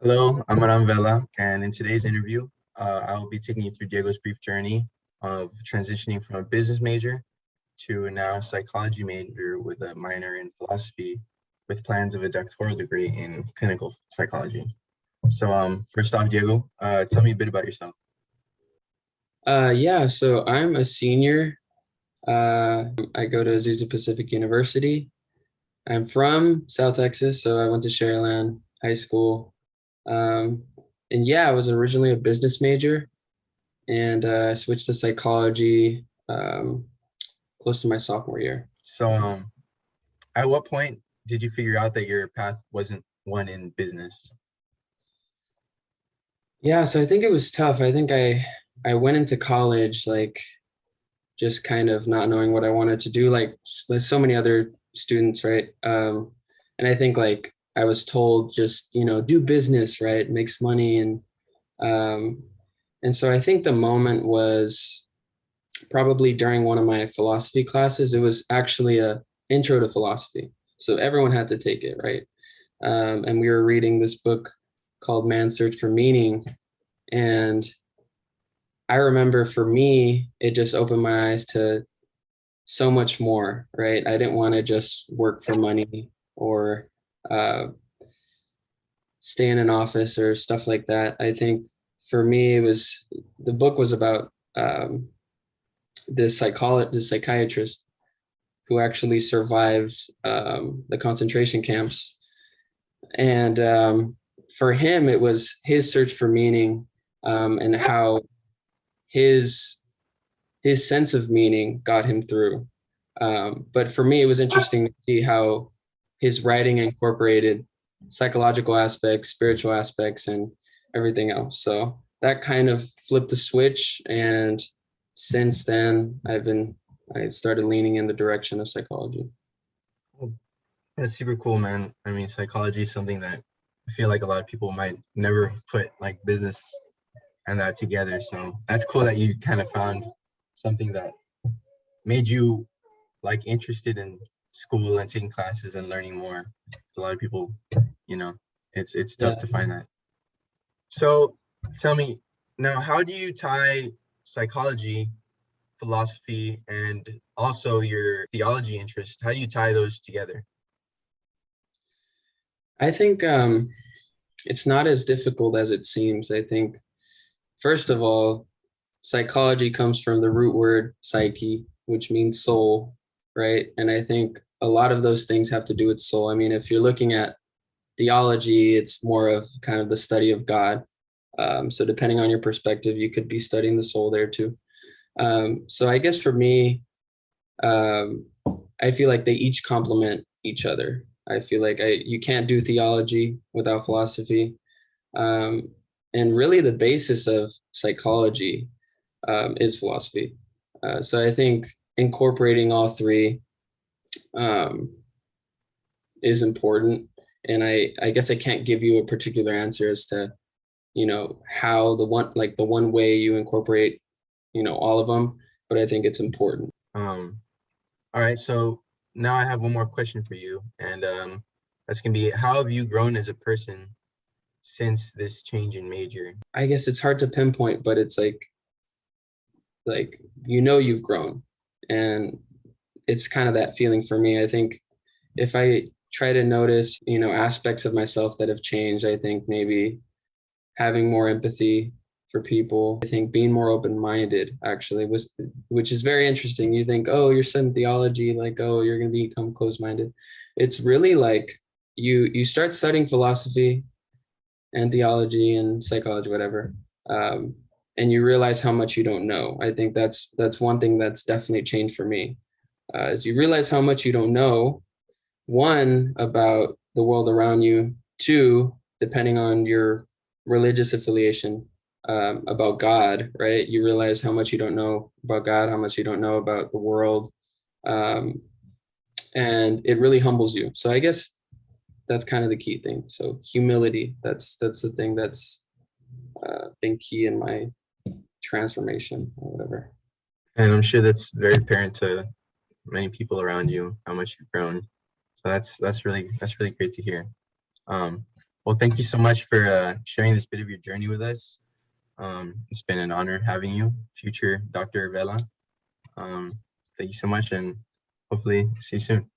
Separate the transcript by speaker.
Speaker 1: Hello, I'm Aram Vela, and in today's interview, I will be taking you through Diego's brief journey of transitioning from a business major to now a psychology major with a minor in philosophy, with plans of a doctoral degree in clinical psychology. So, first off, Diego, tell me a bit about yourself.
Speaker 2: Yeah, so I'm a senior. I go to Azusa Pacific University. I'm from South Texas, so I went to Sharyland High School. Um, and yeah, I was originally a business major, and I switched to psychology close to my sophomore year.
Speaker 1: So, at what point did you figure out that your path wasn't one in business?
Speaker 2: Yeah, so I think it was tough. I went into college like just kind of not knowing what I wanted to do, like so many other students, right? And I think like I was told just do business, right? Makes money, um, and so I think the moment was probably during one of my philosophy classes. It was actually a intro to philosophy, so everyone had to take it, right? And we were reading this book called Man's Search for Meaning, and I remember for me, it just opened my eyes to so much more, right? I didn't want to just work for money or uh, stay in an office or stuff like that. I think for me, it was the book was about this psychiatrist who actually survived the concentration camps, and for him, it was his search for meaning, and how his his sense of meaning got him through. But for me, it was interesting to see how his writing incorporated psychological aspects, spiritual aspects, and everything else. So that kind of flipped the switch. And since then, I started leaning in the direction of psychology.
Speaker 1: Well, that's super cool, man. I mean, psychology is something that I feel like a lot of people might never put like business and that together. So that's cool that you kind of found something that made you like interested in school and taking classes and learning more. A lot of people, you know, it's
Speaker 2: Yeah.
Speaker 1: tough to find that. So tell me now, how do you tie psychology, philosophy, and also your theology interest? How do you tie those together?
Speaker 2: I think it's not as difficult as it seems. I think, first of all, psychology comes from the root word psyche, which means soul, right? And I think a lot of those things have to do with soul. I mean, if you're looking at theology, it's more of kind of the study of God. So depending on your perspective, you could be studying the soul there too. So I guess for me, um, I feel like they each complement each other. I feel like you can't do theology without philosophy. Um, and really, the basis of psychology is philosophy. So I think incorporating all three um, is important. And I guess I can't give you a particular answer as to, how the one way you incorporate, all of them, but I think it's important.
Speaker 1: Um, all right, so now I have one more question for you, and that's gonna be how have you grown as a person since this change in major?
Speaker 2: I guess it's hard to pinpoint, but it's like you've grown, and it's kind of that feeling for me. I think if I try to notice, aspects of myself that have changed, I think maybe having more empathy for people. I think being more open-minded actually was, which is very interesting. You think, oh, you're studying theology, like, oh, you're going to become closed-minded. It's really like you start studying philosophy and theology and psychology, whatever, um, and you realize how much you don't know. I think that's one thing that's definitely changed for me. Is you realize how much you don't know, one, about the world around you, two, depending on your religious affiliation, about God, right? You realize how much you don't know about God, how much you don't know about the world, um, and it really humbles you. So I guess that's kind of the key thing. So humility, that's the thing that's been key in my transformation or whatever.
Speaker 1: And I'm sure that's very apparent to many people around you how much you've grown. So that's really great to hear. Um, Well, thank you so much for sharing this bit of your journey with us. It's been an honor having you, future Dr. Vela. Thank you so much, and hopefully see you soon.